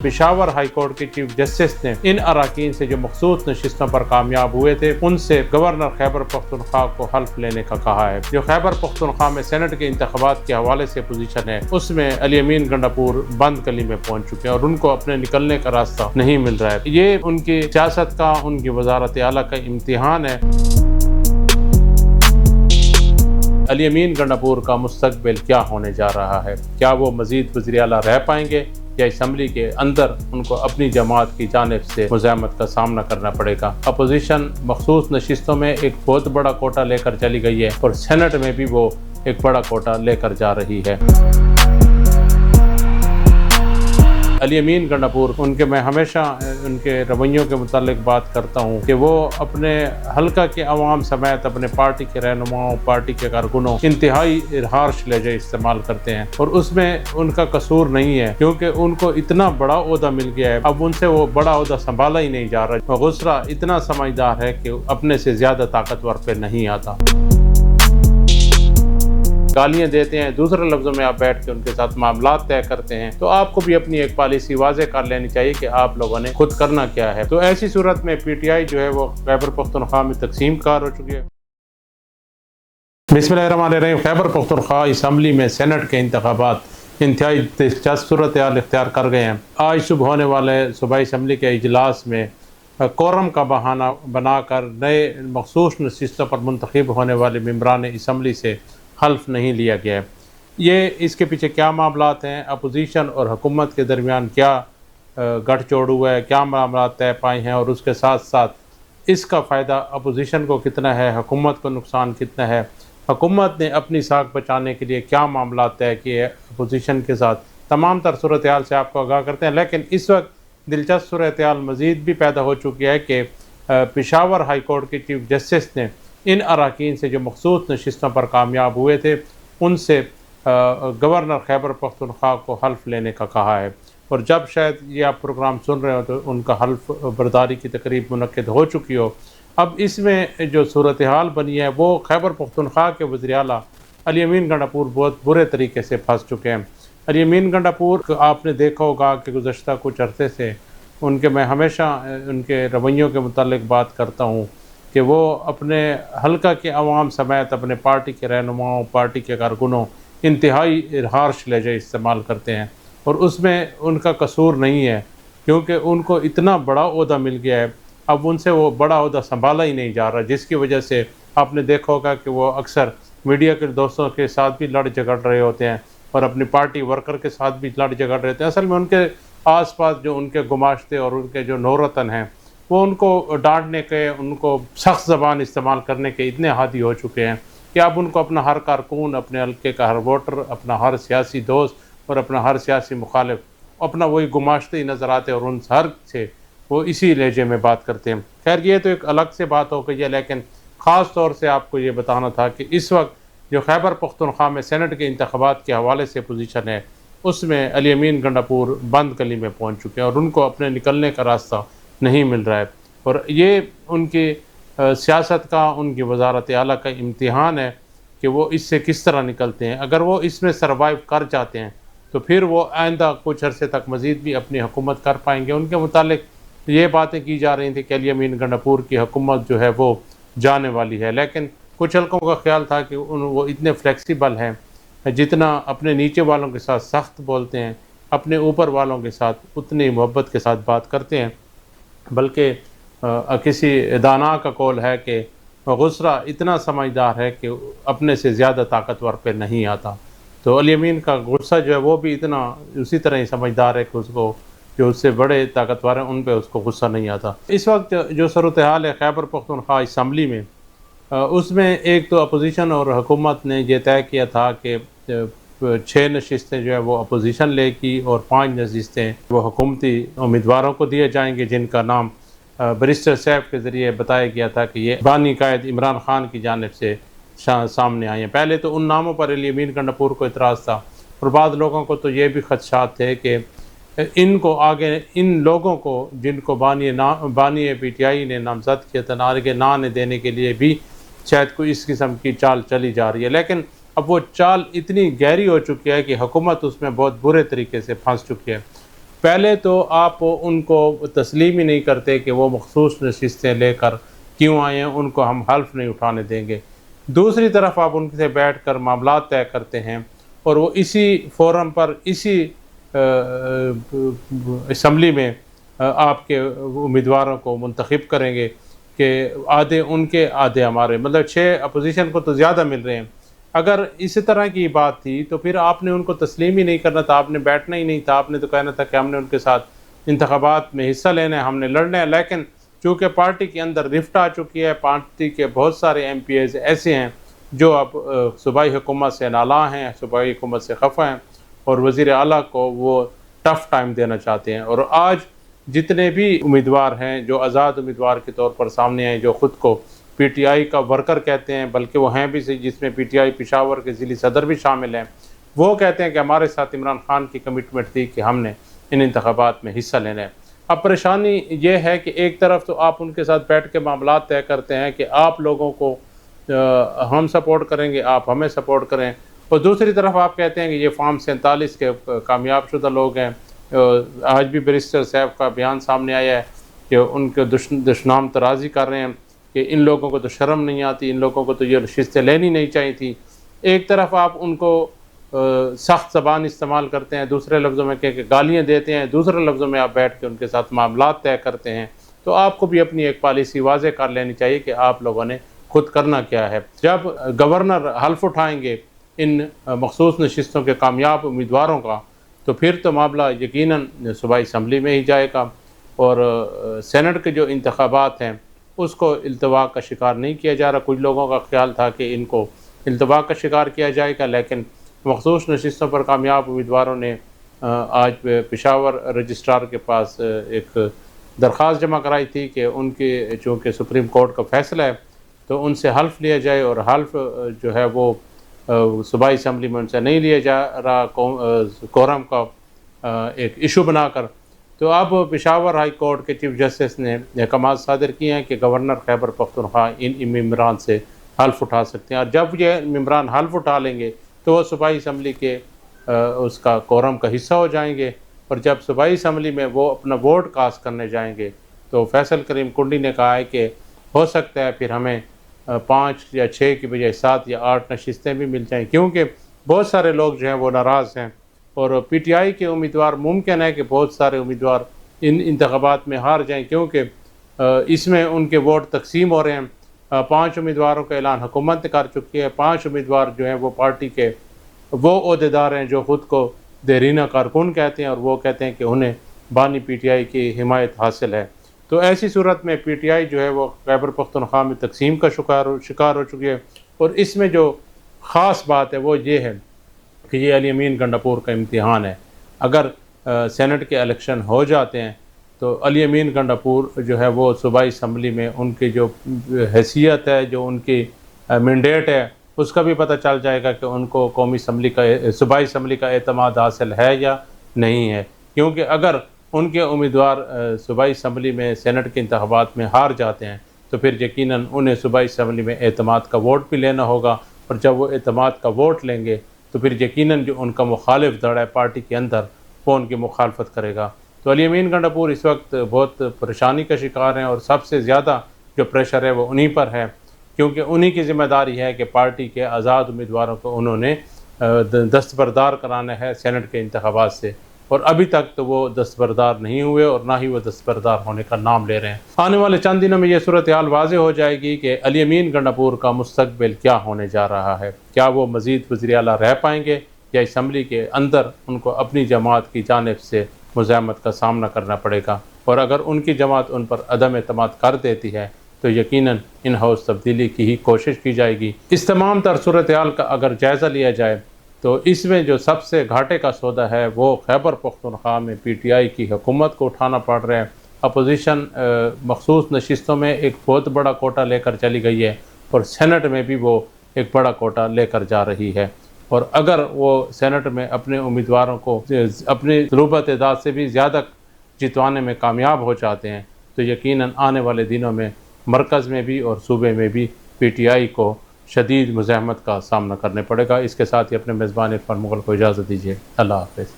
Peshawar high court کے chief justice نے ان اراکین سے جو مخصوص نشستوں پر کامیاب ہوئے تھے ان سے گورنر خیبر پختونخوا کو حلف لینے کا کہا ہے۔ جو خیبر پختونخوا میں سینٹ کے انتخابات کے حوالے سے پوزیشن ہے اس میں علی امین گنڈاپور بند گلی میں پہنچ چکے ہیں اور ان کو اپنے نکلنے کا راستہ نہیں مل رہا ہے۔ یہ ان کی سیاست کا، ان کی وزارت اعلیٰ کا امتحان ہے۔ علی امین گنڈاپور کا مستقبل کیا ہونے جا رہا ہے؟ کیا وہ مزید وزیر اعلیٰ رہ پائیں گے یا اسمبلی کے اندر ان کو اپنی جماعت کی جانب سے مزاحمت کا سامنا کرنا پڑے گا؟ اپوزیشن مخصوص نشستوں میں ایک بہت بڑا کوٹا لے کر چلی گئی ہے اور سینٹ میں بھی وہ ایک بڑا کوٹا لے کر جا رہی ہے۔ علی امین گنڈاپور میں ہمیشہ ان کے رویوں کے متعلق بات کرتا ہوں کہ وہ اپنے حلقہ کے عوام سمیت اپنے پارٹی کے رہنماؤں، پارٹی کے کارکنوں انتہائی ہارش لہجے استعمال کرتے ہیں اور اس میں ان کا قصور نہیں ہے کیونکہ ان کو اتنا بڑا عہدہ مل گیا ہے، اب ان سے وہ بڑا عہدہ سنبھالا ہی نہیں جا رہا۔ غصہ اتنا سمجھدار ہے کہ اپنے سے زیادہ طاقتور پہ نہیں آتا، گالیاں دیتے ہیں، دوسرے لفظوں میں آپ بیٹھ کے ان کے ساتھ معاملات طے کرتے ہیں، تو آپ کو بھی اپنی ایک پالیسی واضح کر لینی چاہیے کہ آپ لوگوں نے خود کرنا کیا ہے۔ تو ایسی صورت میں پی ٹی آئی جو ہے وہ خیبر پختونخوا میں تقسیم کار ہو چکی ہے۔ بسم اللہ الرحمن الرحیم۔ خیبر پختونخوا اسمبلی میں سینٹ کے انتخابات انتہائی دلچسپ صورتحال اختیار کر گئے ہیں۔ آج صبح ہونے والے صوبائی اسمبلی کے اجلاس میں کورم کا بہانہ بنا کر نئے مخصوص نشستوں پر منتخب ہونے والے ممبران اسمبلی سے حلف نہیں لیا گیا ہے۔ یہ اس کے پیچھے کیا معاملات ہیں، اپوزیشن اور حکومت کے درمیان کیا گٹھ جوڑ ہوا ہے، کیا معاملات طے پائے ہیں اور اس کے ساتھ ساتھ اس کا فائدہ اپوزیشن کو کتنا ہے، حکومت کو نقصان کتنا ہے، حکومت نے اپنی ساکھ بچانے کے لیے کیا معاملات طے کیے اپوزیشن کے ساتھ، تمام تر صورتحال سے آپ کو آگاہ کرتے ہیں۔ لیکن اس وقت دلچسپ صورتحال مزید بھی پیدا ہو چکی ہے کہ پشاور ہائی کورٹ کے چیف جسٹس نے ان اراکین سے جو مخصوص نشستوں پر کامیاب ہوئے تھے ان سے گورنر خیبر پختونخوا کو حلف لینے کا کہا ہے، اور جب شاید یہ آپ پروگرام سن رہے ہو تو ان کا حلف برداری کی تقریب منعقد ہو چکی ہو۔ اب اس میں جو صورتحال بنی ہے وہ خیبر پختونخوا کے وزیر اعلیٰ علی امین گنڈاپور بہت برے طریقے سے پھنس چکے ہیں۔ علی امین گنڈاپور آپ نے دیکھا ہوگا کہ گزشتہ کچھ عرصے سے میں ہمیشہ ان کے رویوں کے متعلق بات کرتا ہوں کہ وہ اپنے حلقہ کے عوام سمیت اپنے پارٹی کے رہنماؤں، پارٹی کے کارکنوں انتہائی ہارش لہجے استعمال کرتے ہیں اور اس میں ان کا قصور نہیں ہے کیونکہ ان کو اتنا بڑا عہدہ مل گیا ہے، اب ان سے وہ بڑا عہدہ سنبھالا ہی نہیں جا رہا، جس کی وجہ سے آپ نے دیکھا ہوگا کہ وہ اکثر میڈیا کے دوستوں کے ساتھ بھی لڑ جھگڑ رہے ہوتے ہیں اور اپنی پارٹی ورکر کے ساتھ بھی لڑ جھگڑ رہے ہوتے ہیں۔ اصل میں ان کے آس پاس جو ان کے گماشتے اور ان کے جو نورتن ہیں وہ ان کو ڈانٹنے کے، ان کو سخت زبان استعمال کرنے کے اتنے عادی ہو چکے ہیں کہ اب ان کو اپنا ہر کارکن، اپنے حلقے کا ہر ووٹر، اپنا ہر سیاسی دوست اور اپنا ہر سیاسی مخالف اپنا وہی گماشتے ہی نظر آتے اور ان ہر سے وہ اسی لہجے میں بات کرتے ہیں۔ خیر یہ تو ایک الگ سے بات ہو گئی ہے، لیکن خاص طور سے آپ کو یہ بتانا تھا کہ اس وقت جو خیبر پختونخوا میں سینٹ کے انتخابات کے حوالے سے پوزیشن ہے اس میں علی امین گنڈاپور بند گلی میں پہنچ چکے ہیں اور ان کو اپنے نکلنے کا راستہ نہیں مل رہا ہے، اور یہ ان کی سیاست کا، ان کی وزارت اعلیٰ کا امتحان ہے کہ وہ اس سے کس طرح نکلتے ہیں۔ اگر وہ اس میں سروائیو کر جاتے ہیں تو پھر وہ آئندہ کچھ عرصے تک مزید بھی اپنی حکومت کر پائیں گے۔ ان کے متعلق یہ باتیں کی جا رہی تھیں کہ علی امین گنڈاپور کی حکومت جو ہے وہ جانے والی ہے، لیکن کچھ حلقوں کا خیال تھا کہ وہ اتنے فلیکسیبل ہیں، جتنا اپنے نیچے والوں کے ساتھ سخت بولتے ہیں اپنے اوپر والوں کے ساتھ اتنی محبت کے ساتھ بات کرتے ہیں، بلکہ کسی دانا کا قول ہے کہ غصہ اتنا سمجھدار ہے کہ اپنے سے زیادہ طاقتور پہ نہیں آتا۔ تو علی امین کا غصہ جو ہے وہ بھی اتنا اسی طرح ہی سمجھدار ہے کہ اس کو جو اس سے بڑے طاقتور ہیں ان پہ اس کو غصہ نہیں آتا۔ اس وقت جو صورتحال ہے خیبر پختونخوا اسمبلی میں، اس میں ایک تو اپوزیشن اور حکومت نے یہ طے کیا تھا کہ 6 نشستیں جو ہے وہ اپوزیشن لے کی اور 5 نشستیں وہ حکومتی امیدواروں کو دیے جائیں گے، جن کا نام بریسٹر سیف کے ذریعے بتایا گیا تھا کہ یہ بانی قائد عمران خان کی جانب سے سامنے آئے ہیں۔ پہلے تو ان ناموں پر علی امین گنڈاپور کو اعتراض تھا اور بعض لوگوں کو تو یہ بھی خدشات تھے کہ ان کو آگے، ان لوگوں کو جن کو بانی پی ٹی آئی نے نامزد کیا تھا، آگے نہ دینے کے لیے بھی شاید کوئی اس قسم کی چال چلی جا رہی ہے، لیکن اب وہ چال اتنی گہری ہو چکی ہے کہ حکومت اس میں بہت برے طریقے سے پھنس چکی ہے۔ پہلے تو آپ ان کو تسلیم ہی نہیں کرتے کہ وہ مخصوص نشستیں لے کر کیوں آئے ہیں، ان کو ہم حلف نہیں اٹھانے دیں گے۔ دوسری طرف آپ ان سے بیٹھ کر معاملات طے کرتے ہیں اور وہ اسی فورم پر، اسی اسمبلی میں آپ کے امیدواروں کو منتخب کریں گے کہ آدھے ان کے آدھے ہمارے، مطلب 6 اپوزیشن کو تو زیادہ مل رہے ہیں۔ اگر اسی طرح کی بات تھی تو پھر آپ نے ان کو تسلیم ہی نہیں کرنا تھا، آپ نے بیٹھنا ہی نہیں تھا، آپ نے تو کہنا تھا کہ ہم نے ان کے ساتھ انتخابات میں حصہ لینا ہے، ہم نے لڑنا ہے۔ لیکن چونکہ پارٹی کے اندر رفت آ چکی ہے، پارٹی کے بہت سارے ایم پی ایز ایسے ہیں جو اب صوبائی حکومت سے نالاں ہیں، صوبائی حکومت سے خفا ہیں، اور وزیر اعلیٰ کو وہ ٹف ٹائم دینا چاہتے ہیں۔ اور آج جتنے بھی امیدوار ہیں جو آزاد امیدوار کے طور پر سامنے آئے، جو خود کو پی ٹی آئی کا ورکر کہتے ہیں، بلکہ وہ ہیں بھی صحیح، جس میں پی ٹی آئی پشاور کے ضلعی صدر بھی شامل ہیں، وہ کہتے ہیں کہ ہمارے ساتھ عمران خان کی کمٹمنٹ تھی کہ ہم نے ان انتخابات میں حصہ لینا ہے۔ اب پریشانی یہ ہے کہ ایک طرف تو آپ ان کے ساتھ بیٹھ کے معاملات طے کرتے ہیں کہ آپ لوگوں کو ہم سپورٹ کریں گے، آپ ہمیں سپورٹ کریں، اور دوسری طرف آپ کہتے ہیں کہ یہ فارم 47 کے کامیاب شدہ لوگ ہیں۔ آج بھی بیرسٹر صاحب کا بیان سامنے آیا ہے کہ ان کے دشنام ترازی کر رہے ہیں کہ ان لوگوں کو تو شرم نہیں آتی، ان لوگوں کو تو یہ نشستیں لینی نہیں چاہیے تھی۔ ایک طرف آپ ان کو سخت زبان استعمال کرتے ہیں، دوسرے لفظوں میں کہ گالیاں دیتے ہیں، دوسرے لفظوں میں آپ بیٹھ کے ان کے ساتھ معاملات طے کرتے ہیں، تو آپ کو بھی اپنی ایک پالیسی واضح کر لینی چاہیے کہ آپ لوگوں نے خود کرنا کیا ہے۔ جب گورنر حلف اٹھائیں گے ان مخصوص نشستوں کے کامیاب امیدواروں کا، تو پھر تو معاملہ یقیناً صوبائی اسمبلی میں ہی جائے گا، اور سینٹ کے جو انتخابات ہیں اس کو التوا کا شکار نہیں کیا جا رہا۔ کچھ لوگوں کا خیال تھا کہ ان کو التوا کا شکار کیا جائے گا، لیکن مخصوص نشستوں پر کامیاب امیدواروں نے آج پشاور رجسٹرار کے پاس ایک درخواست جمع کرائی تھی کہ ان کے چونکہ سپریم کورٹ کا فیصلہ ہے تو ان سے حلف لیا جائے، اور حلف جو ہے وہ صوبائی اسمبلی میں ان سے نہیں لیا جا رہا کورم کا ایک ایشو بنا کر۔ تو اب پشاور ہائی کورٹ کے چیف جسٹس نے احکامات صادر کیے ہیں کہ گورنر خیبر پختونخوا ان ممبران سے حلف اٹھا سکتے ہیں، اور جب یہ ممبران حلف اٹھا لیں گے تو وہ صوبائی اسمبلی کے اس کا کورم کا حصہ ہو جائیں گے، اور جب صوبائی اسمبلی میں وہ اپنا ووٹ کاسٹ کرنے جائیں گے تو فیصل کریم کنڈی نے کہا ہے کہ ہو سکتا ہے پھر ہمیں 5 یا 6 کی بجائے 7 یا 8 نشستیں بھی مل جائیں، کیونکہ بہت سارے لوگ جو ہیں وہ ناراض ہیں، اور پی ٹی آئی کے امیدوار ممکن ہے کہ بہت سارے امیدوار ان انتخابات میں ہار جائیں، کیونکہ اس میں ان کے ووٹ تقسیم ہو رہے ہیں۔ 5 امیدواروں کا اعلان حکومت کر چکی ہے، 5 امیدوار جو ہیں وہ پارٹی کے وہ عہدیدار ہیں جو خود کو دیرینہ کارکن کہتے ہیں، اور وہ کہتے ہیں کہ انہیں بانی پی ٹی آئی کی حمایت حاصل ہے۔ تو ایسی صورت میں پی ٹی آئی جو ہے وہ خیبر پختونخوا میں تقسیم کا شکار ہو چکی ہے، اور اس میں جو خاص بات ہے وہ یہ ہے کہ یہ علی امین گنڈاپور کا امتحان ہے۔ اگر سینٹ کے الیکشن ہو جاتے ہیں تو علی امین گنڈاپور جو ہے وہ صوبائی اسمبلی میں ان کی جو حیثیت ہے، جو ان کی مینڈیٹ ہے، اس کا بھی پتہ چل جائے گا کہ ان کو قومی اسمبلی کا، صوبائی اسمبلی کا اعتماد حاصل ہے یا نہیں ہے، کیونکہ اگر ان کے امیدوار صوبائی اسمبلی میں سینٹ کے انتخابات میں ہار جاتے ہیں تو پھر یقیناً انہیں صوبائی اسمبلی میں اعتماد کا ووٹ بھی لینا ہوگا، اور جب وہ اعتماد کا ووٹ لیں گے تو پھر یقیناً جو ان کا مخالف دھڑ ہے پارٹی کے اندر وہ ان کی مخالفت کرے گا۔ تو علی امین گنڈاپور اس وقت بہت پریشانی کا شکار ہیں، اور سب سے زیادہ جو پریشر ہے وہ انہی پر ہے، کیونکہ انہی کی ذمہ داری ہے کہ پارٹی کے آزاد امیدواروں کو انہوں نے دستبردار کرانا ہے سینٹ کے انتخابات سے، اور ابھی تک تو وہ دستبردار نہیں ہوئے، اور نہ ہی وہ دستبردار ہونے کا نام لے رہے ہیں۔ آنے والے چند دنوں میں یہ صورتحال واضح ہو جائے گی کہ علی امین گنڈاپور کا مستقبل کیا ہونے جا رہا ہے، کیا وہ مزید وزیر اعلیٰ رہ پائیں گے، یا اسمبلی کے اندر ان کو اپنی جماعت کی جانب سے مزاحمت کا سامنا کرنا پڑے گا، اور اگر ان کی جماعت ان پر عدم اعتماد کر دیتی ہے تو یقیناً ان ہاؤس تبدیلی کی ہی کوشش کی جائے گی۔ اس تمام تر صورتحال کا اگر جائزہ لیا جائے تو اس میں جو سب سے گھاٹے کا سودا ہے وہ خیبر پختونخوا میں پی ٹی آئی کی حکومت کو اٹھانا پڑ رہا ہے۔ اپوزیشن مخصوص نشستوں میں ایک بہت بڑا کوٹا لے کر چلی گئی ہے، اور سینٹ میں بھی وہ ایک بڑا کوٹا لے کر جا رہی ہے، اور اگر وہ سینٹ میں اپنے امیدواروں کو اپنی طلوبہ تعداد سے بھی زیادہ جتوانے میں کامیاب ہو جاتے ہیں تو یقیناً آنے والے دنوں میں مرکز میں بھی اور صوبے میں بھی پی ٹی آئی کو شدید مزاحمت کا سامنا کرنے پڑے گا۔ اس کے ساتھ ہی اپنے میزبان عرفان مغل کو اجازت دیجیے۔ اللہ حافظ۔